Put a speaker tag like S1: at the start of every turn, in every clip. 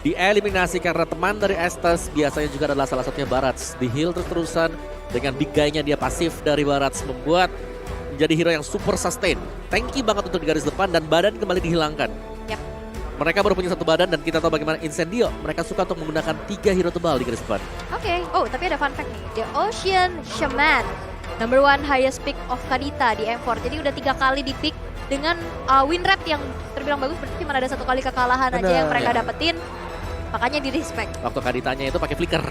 S1: dieliminasi karena teman dari Estes biasanya juga adalah salah satunya Barats. Di heal terus-terusan dengan big guy-nya dia pasif dari Barats membuat menjadi hero yang super sustain. Tanky banget untuk di garis depan dan badan kembali dihilangkan.
S2: Yap.
S1: Mereka baru punya satu badan dan kita tahu bagaimana Incendio. Mereka suka untuk menggunakan 3 hero tebal di garis depan.
S2: Oke. Oh, tapi ada fun fact nih. The Ocean Shaman, number 1 highest pick of Kadita di M4. Jadi udah 3 kali di pick dengan win rate yang terbilang bagus. Berarti cuma ada 1 kali kekalahan aja yang mereka dapetin. Makanya di respect.
S1: Waktu Kaditanya itu pakai flicker.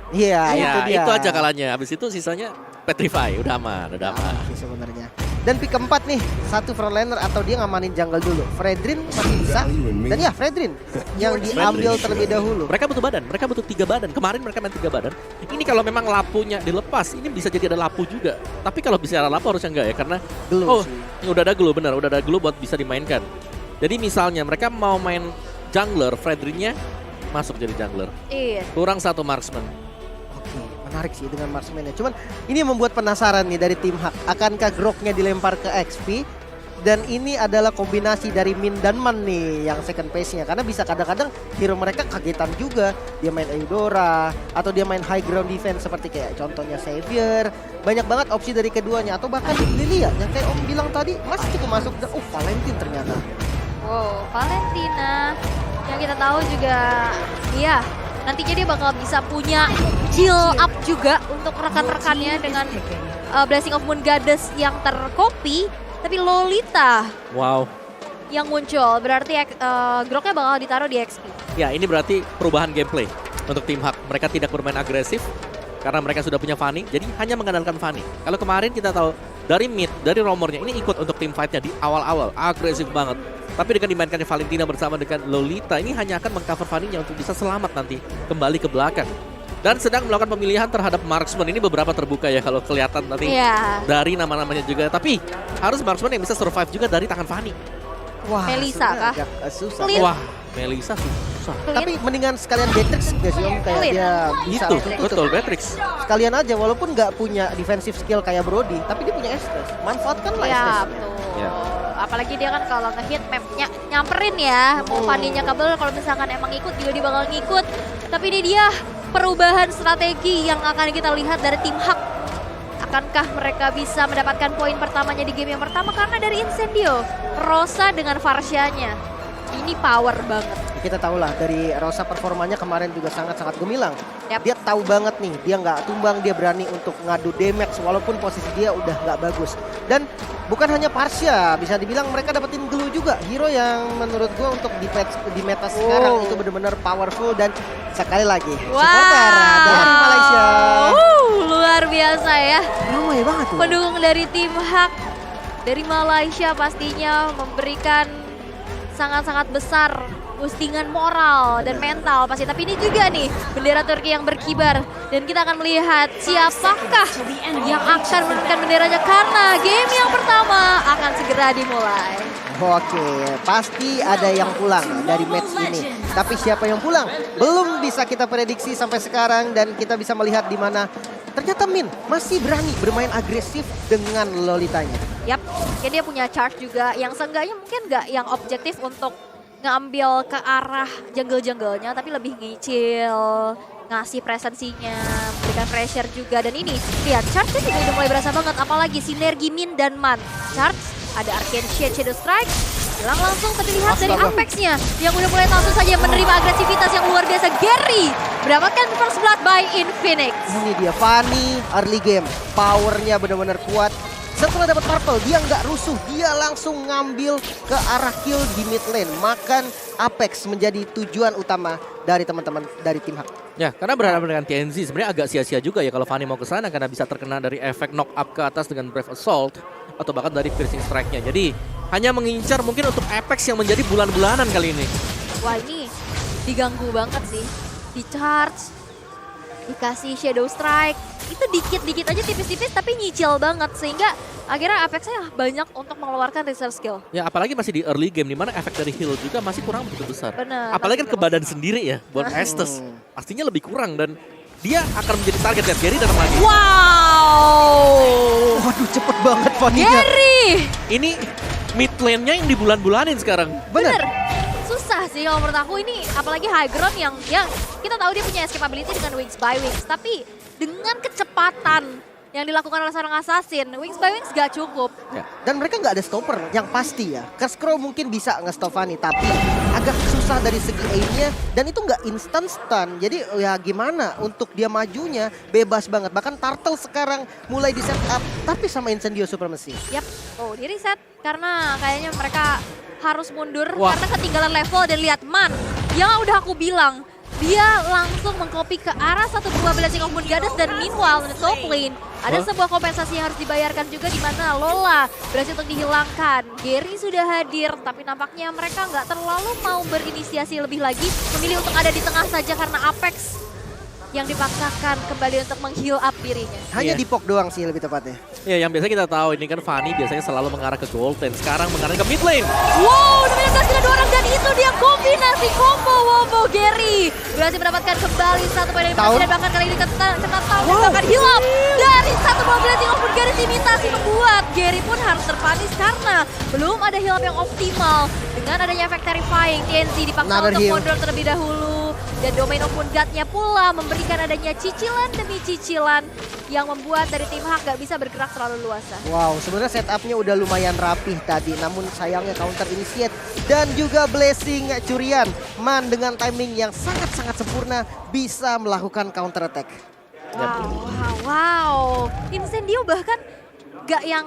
S3: Iya,
S1: Ya,
S3: itu dia.
S1: itu aja kalahnya. Habis itu sisanya Petrify. Udah aman, udah aman.
S3: Sih sebenarnya. Dan pick keempat nih, satu frontliner atau dia ngamanin jungle dulu. Fredrin masih bisa. Dan ya Fredrin yang diambil terlebih dahulu.
S1: Mereka butuh badan, mereka butuh 3 badan. Kemarin mereka main 3 badan. Ini kalau memang lapunya dilepas, ini bisa jadi ada lapu juga. Tapi kalau bisa ada lapu harusnya enggak ya, karena
S3: Glue sih.
S1: ini udah ada glue, benar, udah ada glue buat bisa dimainkan. Jadi misalnya mereka mau main jungler, Fredrinnya masuk jadi jungler.
S2: Iya.
S1: Kurang 1 marksman.
S3: Oke, menarik sih dengan marksman-nya. Cuman ini yang membuat penasaran nih dari tim Hak. Akankah Groknya dilempar ke XP? Dan ini adalah kombinasi dari Min dan Man nih yang second phase-nya. Karena bisa kadang-kadang hero mereka kagetan juga. Dia main Eudora atau dia main high ground defense seperti kayak contohnya Xavier. Banyak banget opsi dari keduanya. Atau bahkan Lilia yang kayak Om bilang tadi masih cukup masuk. Dan Valentine ternyata.
S2: Wow, Valentina yang kita tahu juga, iya, nantinya dia bakal bisa punya heal up juga untuk rekan-rekannya dengan Blessing of Moon Goddess yang tercopy, tapi Lolita
S1: Wow.
S2: yang muncul, berarti Groknya bakal ditaruh di XP.
S1: Ya, ini berarti perubahan gameplay untuk tim Hak. Mereka tidak bermain agresif karena mereka sudah punya Fanny, jadi hanya mengandalkan Fanny. Kalau kemarin kita tahu dari mid, dari Romornya ini ikut untuk tim fight-nya di awal-awal, agresif banget. Tapi dengan dimainkannya Valentina bersama dengan Lolita, ini hanya akan mengcover Fanny-nya untuk bisa selamat nanti kembali ke belakang. Dan sedang melakukan pemilihan terhadap marksman, ini beberapa terbuka ya kalau kelihatan nanti dari nama-namanya juga. Tapi harus marksman yang bisa survive juga dari tangan Fanny.
S3: Wah,
S2: Melissa
S3: sebenarnya
S2: kah?
S3: agak susah.
S2: Clean.
S1: Wah, Melissa susah.
S3: Tapi mendingan sekalian Beatrix gak sih Om? Kayak
S2: Clean.
S3: dia bisa
S1: Itu,
S3: untuk
S1: betul, Beatrix.
S3: sekalian aja walaupun nggak punya defensive skill kayak Brody, tapi dia punya Estes. Manfaatkanlah
S2: Ya,
S3: Estes.
S2: betul.
S1: Ya.
S2: Apalagi dia kan kalau ngehit mapnya nyamperin ya, mau Fanny-nya kabel, kalau misalkan emang ikut juga dia bakal ngikut. Tapi ini dia perubahan strategi yang akan kita lihat dari tim Hak. Akankah mereka bisa mendapatkan poin pertamanya di game yang pertama? Karena dari Incendio, Rosa dengan Farsianya, ini power banget.
S3: Kita tahu lah dari Rosa performanya kemarin juga sangat-sangat gemilang.
S2: Yap.
S3: Dia tahu banget nih, dia nggak tumbang, dia berani untuk ngadu damage walaupun posisi dia udah nggak bagus. Dan bukan hanya Parsia, bisa dibilang mereka dapetin Glue juga. Hero yang menurut gua untuk di meta sekarang itu benar-benar powerful dan sekali lagi supporter dari Malaysia.
S2: Luar biasa ya.
S3: Ramai banget tuh.
S2: Pendukung dari tim Hak dari Malaysia pastinya memberikan sangat-sangat besar boostingan moral dan mental pasti. Tapi ini juga nih bendera Turki yang berkibar dan kita akan melihat siapakah yang akan menurunkan benderanya karena game yang pertama akan segera dimulai.
S3: Oke, pasti ada yang pulang dari match ini. Tapi siapa yang pulang? Belum bisa kita prediksi sampai sekarang dan kita bisa melihat di mana ternyata Min masih berani bermain agresif dengan Lolitanya.
S2: Yap, mungkin dia punya charge juga yang seenggaknya mungkin nggak yang objektif untuk ngambil ke arah jungle-junglenya, tapi lebih ngicil, ngasih presensinya, memberikan pressure juga. Dan ini, lihat charge-nya juga udah mulai berasa banget, apalagi sinergi Min dan Man. Charge, ada Arcane Shade, Shadow Strike, hilang langsung, tapi lihat dari Apex-nya yang udah mulai langsung saja menerima agresivitas yang luar biasa. Gary mendapatkan first blood by Infinix.
S3: Ini dia Fanny early game, powernya benar-benar kuat. Setelah dapat purple, dia nggak rusuh, dia langsung ngambil ke arah kill di mid lane. Makan Apex menjadi tujuan utama dari teman-teman dari tim Hak.
S1: Ya, karena berhadapan dengan TNZ sebenarnya agak sia-sia juga ya kalau Fanny mau ke sana karena bisa terkena dari efek knock up ke atas dengan Brave Assault atau bahkan dari piercing strike-nya. Jadi hanya mengincar mungkin untuk Apex yang menjadi bulan-bulanan kali ini.
S2: Wah, ini diganggu banget sih. Di charge, dikasih Shadow Strike, itu dikit-dikit aja tipis-tipis tapi nyicil banget sehingga akhirnya Apex-nya banyak untuk mengeluarkan reserve skill.
S1: Ya apalagi masih di early game dimana efek dari heal juga masih kurang begitu besar.
S2: Bener,
S1: Apalagi kan
S2: tapi
S1: ke badan sendiri ya buat Estes. Pastinya lebih kurang dan dia akan menjadi target ya. Gary datang lagi.
S2: Wow!
S3: Waduh cepet banget Fanny-nya.
S2: Gary!
S1: Ini mid lane-nya yang di bulan-bulanin sekarang.
S2: Bener. Susah sih kalau menurut aku ini, apalagi high ground yang kita tahu dia punya escape ability dengan Wings by Wings. Tapi dengan kecepatan yang dilakukan oleh seorang assassin, Wings by Wings gak cukup.
S1: Ya.
S3: Dan mereka nggak ada stopper yang pasti ya. Cashcrow mungkin bisa nge-stop Fanny, tapi agak susah dari segi aimnya. Dan itu nggak instant stun. Jadi ya gimana untuk dia majunya bebas banget. Bahkan Turtle sekarang mulai di set up, tapi sama Incendio Supremacy.
S2: Yap, oh di reset karena kayaknya mereka harus mundur
S1: Wah.
S2: karena ketinggalan level dan lihat Man, yang udah aku bilang. Dia langsung mengcopy ke arah satu buah Blessing of Moon Goddess dan meanwhile di top lane ada sebuah kompensasi yang harus dibayarkan juga di mana Lola berhasil untuk dihilangkan. Gary sudah hadir tapi nampaknya mereka nggak terlalu mau berinisiasi lebih lagi, memilih untuk ada di tengah saja karena Apex yang dipaksakan kembali untuk meng-heal up dirinya.
S3: Hanya
S1: Iya.
S3: di poke doang sih lebih tepatnya.
S1: Ya, yang biasa kita tahu ini kan Fanny biasanya selalu mengarah ke gold lane. Sekarang mengarah ke mid lane.
S2: Wow, dominasi ada 2 orang dan itu dia kombinasi combo Wobo Gary. Berhasil mendapatkan kembali 1 poin eliminasi dan bahkan kali ini kena tahu bahkan hilap dari satu buah Blessing of Moon Goddess. Imitasi membuat Gary pun harus terpanis karena belum ada hilap yang optimal. Dengan adanya efek terrifying, TNZ dipaksa
S3: Another
S2: untuk
S3: heal.
S2: mundur terlebih dahulu. Dan Domain of Moon God-nya pula memberikan adanya cicilan demi cicilan yang membuat dari tim Hak gak bisa bergerak terlalu luasa.
S3: Wow, sebenarnya setupnya udah lumayan rapih tadi, namun sayangnya counter initiate dan juga blessing curian. Man dengan timing yang sangat-sangat sempurna bisa melakukan counter attack.
S2: Wow. Incendio bahkan gak yang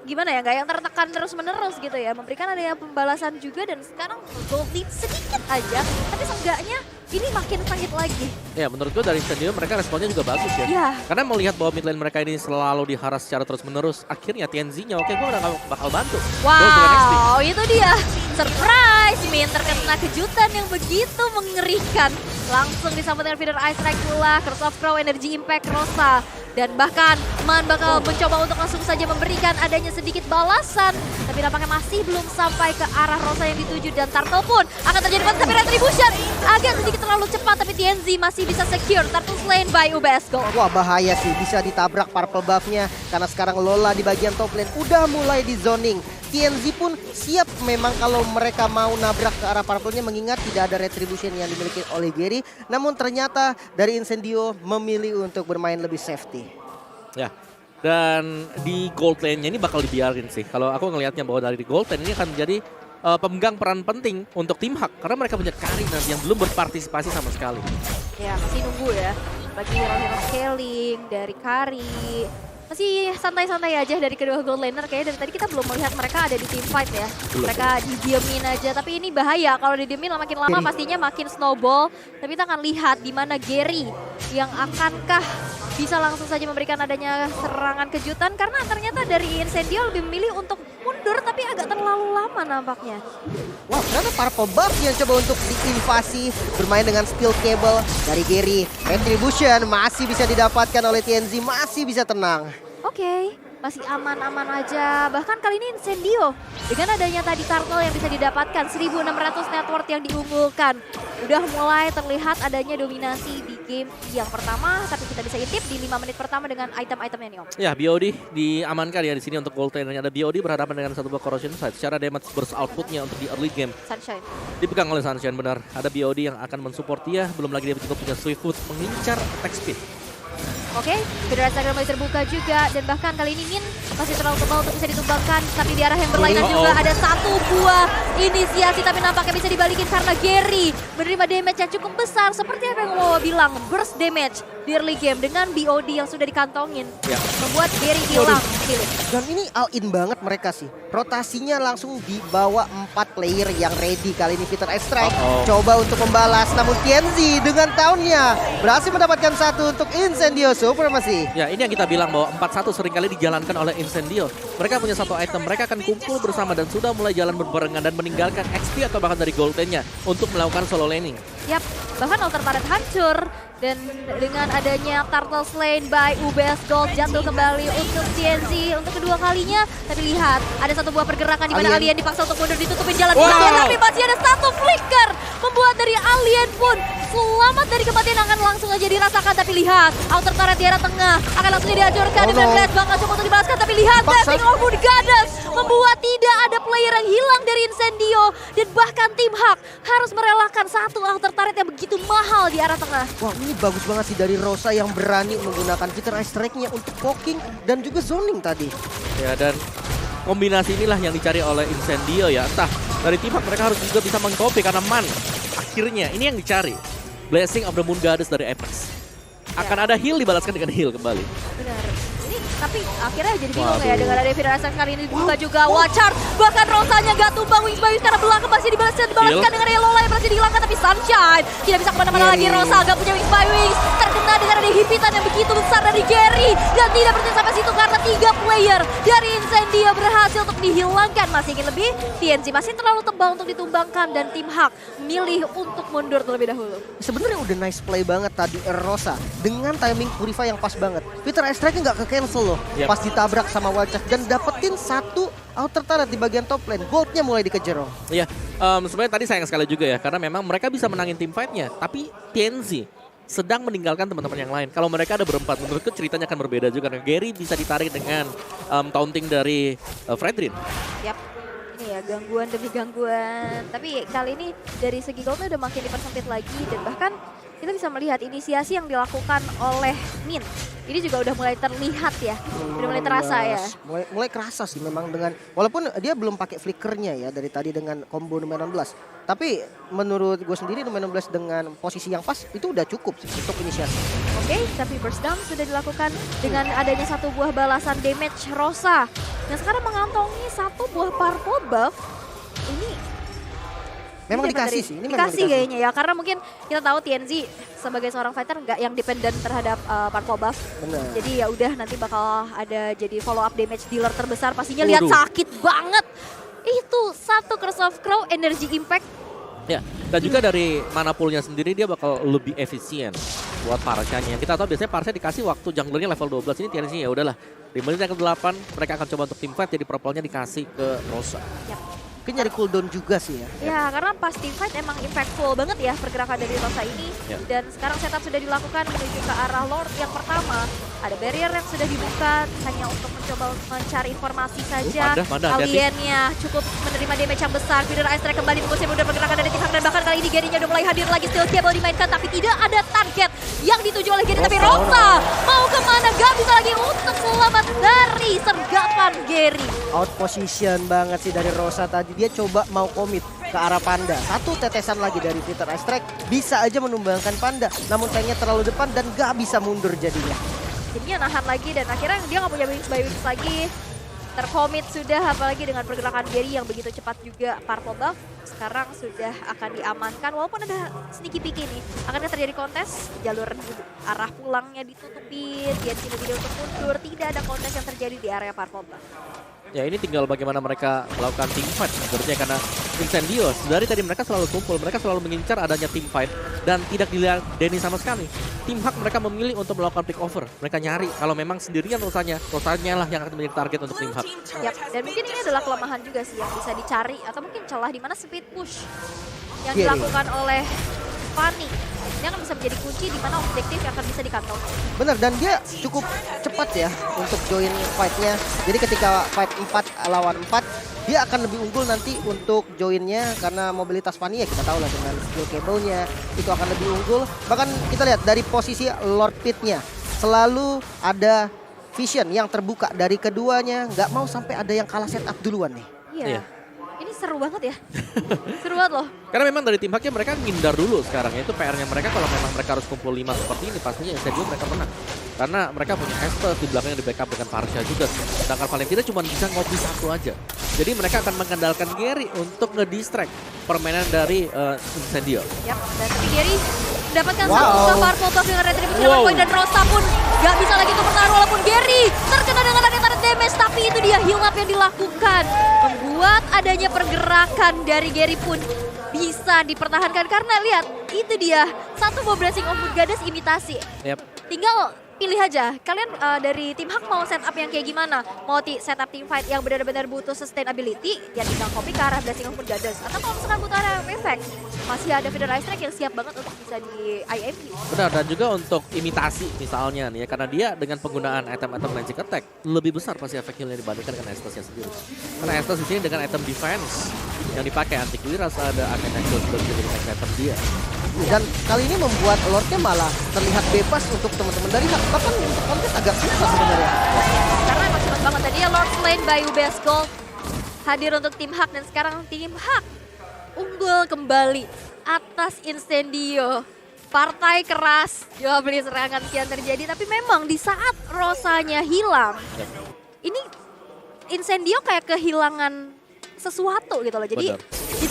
S2: gimana ya, gak yang tertekan terus-menerus gitu ya. Memberikan adanya pembalasan juga dan sekarang gold lead sedikit aja. Tapi seenggaknya ini makin sakit lagi.
S1: Ya, menurut gue dari Incendio mereka responnya juga bagus ya.
S2: Iya.
S1: Karena melihat bahwa mid lane mereka ini selalu diharas secara terus-menerus, akhirnya TNZ-nya oke, gue udah bakal bantu. Gold dengan XP.
S2: Wow, itu dia. Surprise, Min terkena kejutan yang begitu mengerikan. Langsung disambut dengan feeder Ice Strike pula, Curse of Crow, Energy Impact, Rosa. Dan bahkan Man bakal mencoba untuk langsung saja memberikan adanya sedikit balasan. Tapi nampaknya masih belum sampai ke arah Rosa yang dituju. Dan Turtle pun akan terjadi tapi Retribution agak sedikit terlalu cepat. Tapi TNZ masih bisa secure. Turtle slain by UBS Gold.
S3: Wah bahaya sih, bisa ditabrak purple buff-nya karena sekarang Lola di bagian top lane udah mulai di zoning. TNZ pun siap memang kalau mereka mau nabrak ke arah purple-nya mengingat tidak ada retribution yang dimiliki oleh Gary. Namun ternyata dari Incendio memilih untuk bermain lebih safety.
S1: Ya, dan di gold lane-nya ini bakal dibiarin sih. Kalau aku ngelihatnya bahwa dari di gold lane ini akan menjadi pemegang peran penting untuk tim Hak. Karena mereka punya Karin nanti yang belum berpartisipasi sama sekali.
S2: Ya masih nunggu ya. Bagi hero-hero scaling dari Kari. Masih santai-santai aja dari kedua gold laner. Kayaknya dari tadi kita belum melihat mereka ada di team fight ya.
S1: Belum.
S2: Mereka didiemin aja. Tapi ini bahaya kalau didiemin makin lama pastinya makin snowball. Tapi kita akan lihat di mana Gary yang akankah bisa langsung saja memberikan adanya serangan kejutan. Karena ternyata dari Incendio lebih memilih untuk mundur tapi agak terlalu lama nampaknya.
S3: Wah ternyata purple buff yang coba untuk diinvasi bermain dengan steel cable dari Gary. Retribution masih bisa didapatkan oleh TNZ, masih bisa tenang.
S2: Oke, masih aman-aman aja. Bahkan kali ini Incendio dengan adanya tadi Turtle yang bisa didapatkan 1600 net worth yang diunggulkan. Udah mulai terlihat adanya dominasi di game yang pertama, tapi kita bisa intip di 5 menit pertama dengan item-itemnya nih Om.
S1: Ya, BOD diamankan ya di sini untuk gold lane-nya. Ada BOD berhadapan dengan satu buah corrosion site. Secara damage burst outputnya untuk di early game
S2: Sunshine.
S1: dipegang oleh Sunshine, benar. Ada BOD yang akan mensupport dia. Belum lagi dia juga punya Swiftfoot mengincar attack speed.
S2: Oke, video Instagram masih terbuka juga dan bahkan kali ini Min masih terlalu tebal untuk bisa ditumbangkan. Tapi di arah yang berlainan juga ada satu buah inisiasi tapi nampaknya bisa dibalikin karena Gary menerima damage yang cukup besar. Seperti apa yang Wawa bilang, burst damage di early game dengan BOD yang sudah dikantongin.
S1: Ya.
S2: Membuat Gary hilang.
S3: Dan ini all in banget mereka sih. Rotasinya langsung dibawa 4 player yang ready. Kali ini Peter Strike coba untuk membalas. Namun TNZ dengan tahunnya berhasil mendapatkan satu untuk Incendio Supremacy.
S1: Ya, ini yang kita bilang bahwa 4-1 seringkali dijalankan oleh Incendio. Mereka punya satu item, mereka akan kumpul bersama dan sudah mulai jalan berbarengan dan meninggalkan XP atau bahkan dari gold lane-nya untuk melakukan solo laning.
S2: Yap, bahkan altar padat hancur. Dan dengan adanya Turtle slain by UBS Gold jatuh kembali untuk TNZ untuk kedua kalinya. Tapi lihat, ada satu buah pergerakan di mana Alien dipaksa untuk mundur ditutupin jalan.
S1: Wow.
S2: Tapi masih ada satu flicker membuat dari Alien pun selamat dari kematian akan langsung aja dirasakan. Tapi lihat, outer turret di arah tengah akan langsung dihancurkan. Dan Blade bakal coba untuk dibalaskan. Tapi lihat, Blessing of Moon Goddess membuat tidak ada player yang hilang dari Incendio. Dan bahkan tim Hak harus merelakan satu outer turret yang begitu mahal di arah tengah.
S3: Wah, ini bagus banget sih dari Rosa yang berani menggunakan Fitter Ice Strike-nya untuk poking dan juga zoning tadi.
S1: Ya, dan kombinasi inilah yang dicari oleh Incendio ya. Entah dari tim Hak mereka harus juga bisa mengcopy karena Man akhirnya ini yang dicari. Blessing of the Moon Goddess dari Apex. Akan ada heal dibalaskan dengan heal kembali.
S2: Benar. Ini tapi akhirnya jadi bingung ya dengan ada Fitter Ice Strike kali ini dibuka juga. Watchard bahkan Rosanya gak tumbang. Wings by Wings karena belakang masih dibalaskan dengan Elola yang berhasil dihilangkan. Tapi Sunshine tidak bisa kemana-mana lagi. Rosa agak punya Wings by Wings. Terkena dengan ada himpitan yang begitu besar dari Gary. Dan tidak berhenti sampai situ karena 3 player dari Incendio berhasil untuk dihilangkan. Masih ingin lebih, TNC masih terlalu tebal untuk ditumbangkan. Dan tim Hak milih untuk mundur terlebih dahulu.
S3: Sebenarnya udah nice play banget tadi Rosa dengan timing Purify yang pas banget. Fitter Ice Strike nggak ke cancel loh.
S1: Yep.
S3: Pas ditabrak sama Wildchat dan dapetin satu outer turret di bagian top lane. Goldnya mulai dikejar.
S1: Iya, sebenarnya tadi sayang sekali juga ya karena memang mereka bisa menangin tim fight-nya, tapi TNC sedang meninggalkan teman-teman yang lain. Kalau mereka ada berempat, menurutku ceritanya akan berbeda juga. Karena Gary bisa ditarik dengan taunting dari Fredrin.
S2: Yap, ini ya gangguan demi gangguan. Tapi kali ini dari segi goldnya udah makin dipersempit lagi dan bahkan kita bisa melihat inisiasi yang dilakukan oleh Min. Ini juga udah mulai terlihat ya, udah mulai terasa ya.
S3: Mulai kerasa sih memang dengan, walaupun dia belum pakai flickernya ya dari tadi dengan combo nomor 16. Tapi menurut gue sendiri nomor 16 dengan posisi yang pas itu udah cukup sih untuk inisiasi.
S2: Oke, tapi burst down sudah dilakukan dengan adanya satu buah balasan damage Rosa. Yang sekarang mengantongi satu buah purple buff.
S3: Memang
S2: Ini
S3: dikasih
S2: dari-
S3: sih, ini memang
S2: dikasih kayaknya ya, karena mungkin kita tahu TNZ sebagai seorang fighter nggak yang dependen terhadap purple buff.
S3: Benar.
S2: Jadi ya udah nanti bakal ada jadi follow up damage dealer terbesar. Pastinya lihat
S1: Waduh.
S2: sakit banget. Itu satu Curse of Crow energy impact.
S1: Ya, dan juga dari mana poolnya sendiri dia bakal lebih efisien buat Parshanya. Kita tahu biasanya Parsha dikasih waktu junglernya level 12, ini TNC ya udahlah. Di menit yang ke-8 mereka akan coba untuk team fight, jadi purple-nya dikasih ke Rosa.
S3: Mungkin nyari cooldown juga sih ya.
S2: Ya karena pas team fight emang impactful banget ya pergerakan dari Rosa ini.
S1: Ya.
S2: Dan sekarang setup sudah dilakukan menuju ke arah Lord yang pertama. Ada barrier yang sudah dibuka hanya untuk mencoba mencari informasi saja.
S1: Panda, hati-hati.
S2: Aliennya cukup menerima damage yang besar. Feeder Ice Strike kembali mengusir mudah pergerakan dari tim Hak. Dan bahkan kali ini Gary-nya udah mulai hadir lagi. Still cable dimainkan tapi tidak ada target yang dituju oleh Gary. Tapi Rosa mau kemana? Gak bisa lagi untuk selamat dari sergapan Gary.
S3: Out position banget sih dari Rosa tadi. Dia coba mau komit ke arah Panda. Satu tetesan lagi dari Fitter Ice Strike bisa aja menumbangkan Panda. Namun tanknya terlalu depan dan gak bisa mundur jadinya.
S2: Jadinya nahan lagi dan akhirnya dia nggak punya wings by wings lagi. Terkomit sudah apalagi dengan pergerakan Gary yang begitu cepat juga purple buff. Sekarang sudah akan diamankan walaupun ada sneaky peek ini. Akankah terjadi kontes? Jalur arah pulangnya ditutupin. Dia tidak untuk mundur. Tidak ada kontes yang terjadi di area purple buff.
S1: Ya ini tinggal bagaimana mereka melakukan team fight sebenarnya karena Incendio dari tadi mereka selalu kumpul, mereka selalu mengincar adanya team fight dan tidak diladeni sama sekali. Tim Hak mereka memilih untuk melakukan pick over. Mereka nyari kalau memang sendirian Rosanya lah yang akan menjadi target untuk tim Hak.
S2: Yap, dan mungkin ini adalah kelemahan juga sih yang bisa dicari atau mungkin celah di mana speed push yang
S3: Gary.
S2: dilakukan oleh Fanny. Ini akan bisa menjadi kunci di mana objektif yang akan bisa dikantongi.
S3: Bener, dan dia cukup cepat ya untuk join fight-nya. Jadi ketika fight 4 lawan 4, dia akan lebih unggul nanti untuk joinnya karena mobilitas Fanny ya kita tahu lah dengan skill cable-nya itu akan lebih unggul. Bahkan kita lihat dari posisi Lord Pit-nya selalu ada vision yang terbuka dari keduanya. Nggak mau sampai ada yang kalah setup duluan nih.
S2: Iya.
S1: Iya.
S2: Ini seru banget ya. Seru banget loh.
S1: Karena memang dari tim Haknya mereka ngindar dulu sekarang. Itu PR-nya mereka kalau memang mereka harus kumpul 5 seperti ini pastinya Incendio mereka menang. Karena mereka punya Esper di belakangnya di backup dengan Parsha juga. Sedangkan Valentina cuma bisa ngopi satu aja. Jadi mereka akan mengandalkan Gary untuk ngedistract permainan dari Incendio.
S2: Yap, dan tapi Gary mendapatkan
S3: Wow.
S2: satu kabar buff dengan retribution poin dan Rosa pun gak bisa lagi untuk bertahan walaupun Gary terkena dengan adanya damage tapi itu dia heal up yang dilakukan. Membuat adanya pergerakan dari Gary pun bisa dipertahankan karena lihat itu dia satu buah Blessing of Moon Goddess imitasi.
S1: Yap.
S2: Tinggal pilih aja. Kalian dari tim Hak mau setup yang kayak gimana? Mau setup team fight yang benar-benar butuh sustainability, ya tinggal copy ke arah Blessing of Goddess. Atau kalau misalkan butuh arah effect, masih ada Feather Ice Strike yang siap banget untuk bisa di IMP.
S1: Benar, dan juga untuk imitasi misalnya nih ya, karena dia dengan penggunaan item-item magic attack lebih besar pasti efek healnya dibandingkan dengan Estusnya sendiri. Karena Estus di sini dengan item defense yang dipakai Antiquiras ada Nexus dan juga dengan item dia.
S3: Dan kali ini membuat Lordnya malah terlihat bebas untuk teman-teman dari Hak. Bahkan untuk kontes agak susah sebenarnya.
S2: Karena emang cepet banget tadi ya Lord Slain by UBS Gold hadir untuk tim Hak dan sekarang tim Hak unggul kembali atas Incendio. Partai keras, jual beli serangan kian terjadi, tapi memang di saat Rosanya hilang, ini Incendio kayak kehilangan sesuatu gitu loh. Jadi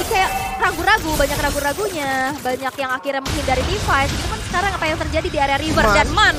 S2: kayak ragu-ragu, banyak ragu-ragunya, banyak yang akhirnya menghindari team fight. Gitu kan sekarang apa yang terjadi di area River dan Man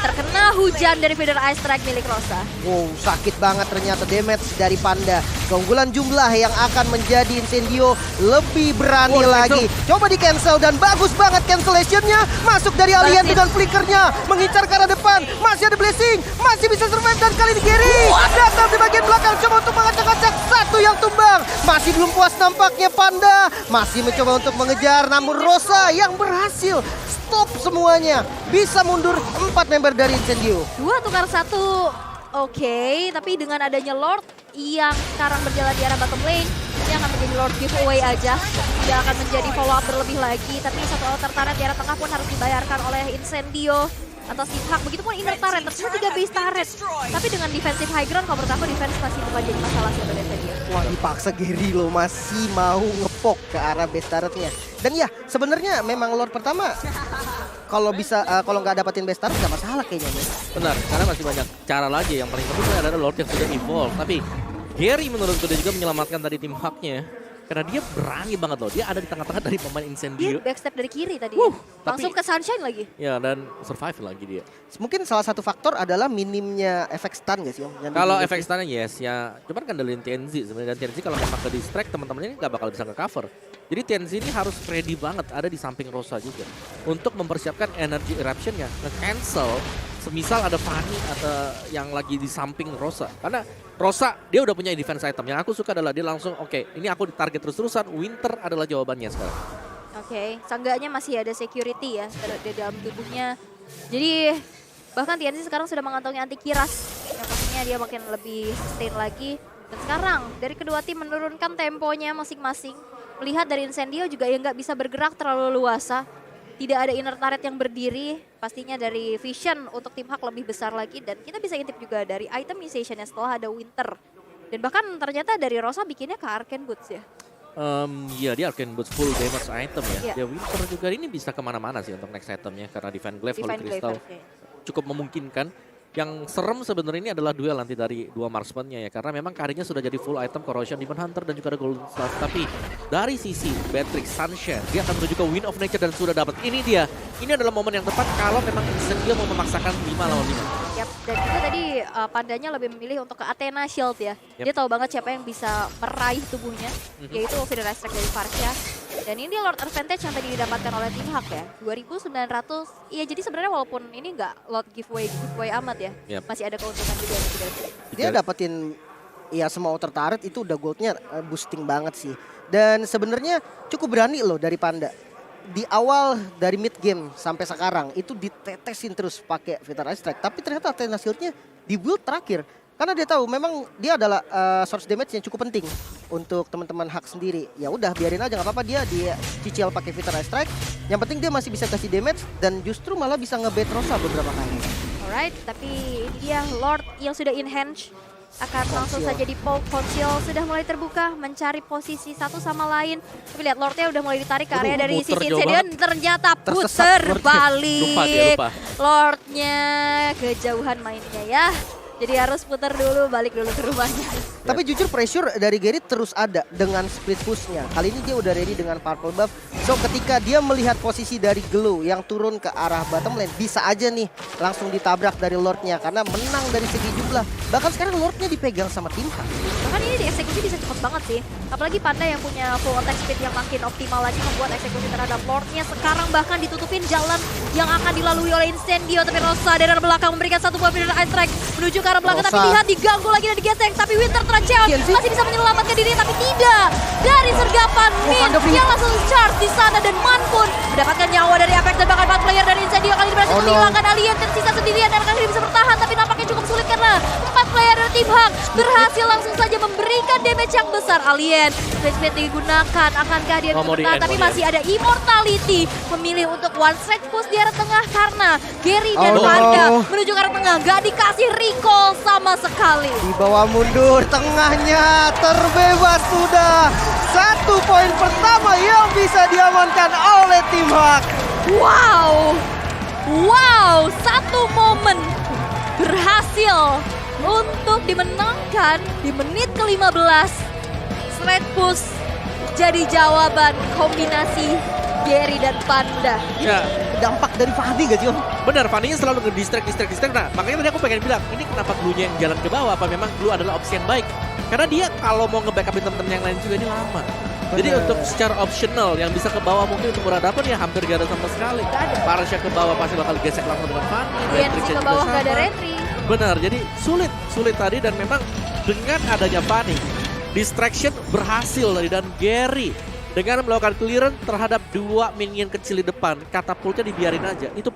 S2: terkena hujan dari Feather Ice Strike milik Rosa.
S3: Wow, sakit banget ternyata damage dari Panda. Keunggulan jumlah yang akan menjadi Incendio lebih berani lagi. Coba di cancel dan bagus banget cancellationnya. Masuk dari Alien dengan flickernya. Mengincar ke arah depan. Masih ada Blessing. Masih bisa survive dan kali ini Gary. Datang di bagian belakang. Coba untuk mengacak-acak. Satu yang tumbang. Masih belum puas nampaknya Panda. Masih mencoba untuk mengejar. Namun Rosa yang berhasil stop semuanya. Bisa mundur 4 member dari Incendio.
S2: 2 tukar 1. Oke, tapi dengan adanya Lord yang sekarang berjalan di arah bottom lane, ini akan menjadi Lord giveaway aja. Tidak akan menjadi follow up berlebih lagi, tapi satu outer turret di arah tengah pun harus dibayarkan oleh Incendio atau si Hak. Begitupun inner turret, terus 3 base turret. Tapi dengan defensive high ground, kalau menurut aku defense masih bukan jadi masalah sih untuk Incendio.
S3: Wah, dipaksa Gary loh, masih mau ngepok ke arah base turretnya. Dan ya, sebenarnya memang Lord pertama kalau bisa kalau nggak dapetin base turret nggak masalah kayaknya.
S1: Benar, karena masih banyak cara lagi. Yang paling penting adalah Lord yang sudah evolve. Tapi Gary menurutku dia juga menyelamatkan tadi tim Haknya. Karena dia berani banget loh. Dia ada di tengah-tengah dari pemain
S2: Dia
S1: Incendio.
S2: backstep dari kiri tadi. Langsung
S1: tapi-
S2: ke Sunshine lagi.
S1: Ya, dan survive lagi dia.
S3: Mungkin salah satu faktor adalah minimnya efek stun nggak sih Om? Yang
S1: Kalau
S3: dimiliki.
S1: efek stunnya yes, ya cuman kan dari TNZ sebenarnya. Dan TNZ kalau memang ke distract teman-temannya ini nggak bakal bisa nge-cover. Jadi TNZ ini harus ready banget ada di samping Rosa juga. Untuk mempersiapkan energy eruption-nya. Nge-cancel semisal ada Fanny atau yang lagi di samping Rosa. Karena Rosa dia udah punya defense item. Yang aku suka adalah dia langsung oke, ini aku ditarget terus-terusan. Winter adalah jawabannya sekarang.
S2: Oke, seenggaknya masih ada security ya di dalam tubuhnya. Jadi bahkan TNC sekarang sudah mengantongi Antiquiras. Yang pastinya dia makin lebih sustain lagi. Dan sekarang dari kedua tim menurunkan temponya masing-masing. Melihat dari Incendio juga yang nggak bisa bergerak terlalu luasa. Tidak ada inner turret yang berdiri. Pastinya dari vision untuk tim Hak lebih besar lagi. Dan kita bisa intip juga dari itemization setelah ada Winter. Dan bahkan ternyata dari Rosa bikinnya ke Arcane Boots ya.
S1: Iya dia Arcane Boots full damage item ya.
S2: Iya.
S1: Dia Winter juga ini bisa kemana-mana sih untuk next itemnya. Karena Divine Glaive, Holy
S2: Divine Glaive,
S1: Crystal
S2: oke.
S1: cukup memungkinkan. Yang serem sebenarnya ini adalah duel nanti dari dua marksman-nya ya. Karena memang karirnya sudah jadi full item Corrosion, Demon Hunter dan juga ada Golden Staff. Tapi dari sisi Beatrix, Sunshine, dia akan menuju ke Wind of Nature dan sudah dapat. Ini dia. Ini adalah momen yang tepat kalau memang Incendio mau memaksakan 5 lawan 5.
S2: Yap, dan juga tadi Pandanya lebih memilih untuk ke Athena Shield ya.
S1: Yep.
S2: Dia tahu banget siapa yang bisa meraih tubuhnya, yaitu Feather Ice Strike dari Farsha. Dan ini Lord Advantage yang tadi didapatkan oleh tim Hak ya. 2.900, iya jadi sebenarnya walaupun ini nggak Lord giveaway amat ya.
S1: Yep.
S2: Masih ada keuntungan juga nih tidak.
S3: Dia dapetin ya semua outer turret itu udah goldnya boosting banget sih. Dan sebenarnya cukup berani loh dari Panda. Di awal dari mid game sampai sekarang itu ditetesin terus pakai Feather Ice Strike. Tapi ternyata Athena Shield-nya di build terakhir. Karena dia tahu memang dia adalah source damage yang cukup penting untuk teman-teman Hak sendiri. Ya udah biarin aja nggak apa-apa dia cicil pakai Feather Ice Strike. Yang penting dia masih bisa kasih damage dan justru malah bisa nge-bait Rosa beberapa kali.
S2: Alright, tapi ini dia Lord yang sudah in hand akan langsung saja di poke. Conceal sudah mulai terbuka mencari posisi satu sama lain. Tapi lihat Lordnya udah mulai ditarik ke area dari
S1: muter
S2: sisi
S1: jauh
S2: Incendio.
S1: banget.
S2: Ternyata
S3: Tersesat
S2: puter
S3: Lordnya.
S2: balik.
S1: Lupa dia, lupa.
S2: Lordnya kejauhan mainnya ya. Jadi harus putar dulu, balik dulu ke rumahnya.
S3: Tapi jujur pressure dari Gary terus ada dengan split push-nya. Kali ini dia udah ready dengan purple buff. So ketika dia melihat posisi dari Glow yang turun ke arah bottom lane, bisa aja nih langsung ditabrak dari Lordnya karena menang dari segi jumlah. Bahkan sekarang Lordnya dipegang sama tim Hak.
S2: Bahkan ini dieksekusi bisa cepet banget sih. Apalagi Panda yang punya full attack speed yang makin optimal lagi membuat eksekusi terhadap Lordnya. Sekarang bahkan ditutupin jalan yang akan dilalui oleh Incendio. Tapi Rosa dari arah belakang memberikan satu buah pindah ice strike menuju ke arah belakang. Tapi
S3: Rosa.
S2: lihat diganggu lagi dan digesek. Tapi Winter terceot masih bisa menyelamatkan diri. Tapi tidak. Dari sergapan Min
S3: Panda free.
S2: yang langsung charge di sana. Dan Man pun mendapatkan nyawa dari Apex dan bahkan 4 player dari Incendio. Kali ini berhasil
S3: Oh no.
S2: menghilangkan alien tersisa sendirian. Dan kali ini bisa bertahan. Tapi nampaknya cukup sulit karena 4 player dari tim Hak berhasil langsung saja memberikan damage yang besar. Alien Speed digunakan, akankah dia bisa
S1: mau
S2: bertahan?
S1: di-end,
S2: Tapi
S1: mau
S2: masih ada Immortality memilih untuk one strike push di arah tengah karena Gary dan
S3: Oh no.
S2: Panda menuju ke arah tengah, gak dikasih recall sama sekali.
S3: Dibawa mundur, tengahnya terbebas sudah. 1 poin pertama yang bisa diamankan oleh tim Hak.
S2: Wow, satu momen berhasil untuk dimenangkan di menit ke-15. Straight push jadi jawaban kombinasi Gary dan Panda.
S1: Ya,
S3: Dampak dari Fahdi gak sih Om?
S1: benar, Fanny selalu nge-distract. Nah, makanya tadi aku pengen bilang, ini kenapa Blue-nya yang jalan ke bawah? Apa memang Blue adalah opsi yang baik? Karena dia kalau mau nge-backupin temen-temen yang lain juga ini lama. Jadi
S3: Bener.
S1: untuk secara optional yang bisa ke bawah mungkin untuk berhadapan ya hampir gak ada sama sekali.
S2: Gak ada.
S1: Parasha ke bawah pasti bakal gesek langsung dengan Fanny.
S2: Alien
S1: Matrix
S2: ke
S1: juga
S2: bawah gak ada
S1: sama.
S2: retry.
S1: Benar, jadi sulit tadi dan memang dengan adanya Fanny, distraction berhasil tadi dan Gary dengan melakukan clearance terhadap 2 minion kecil di depan, katapultnya dibiarin aja. Itu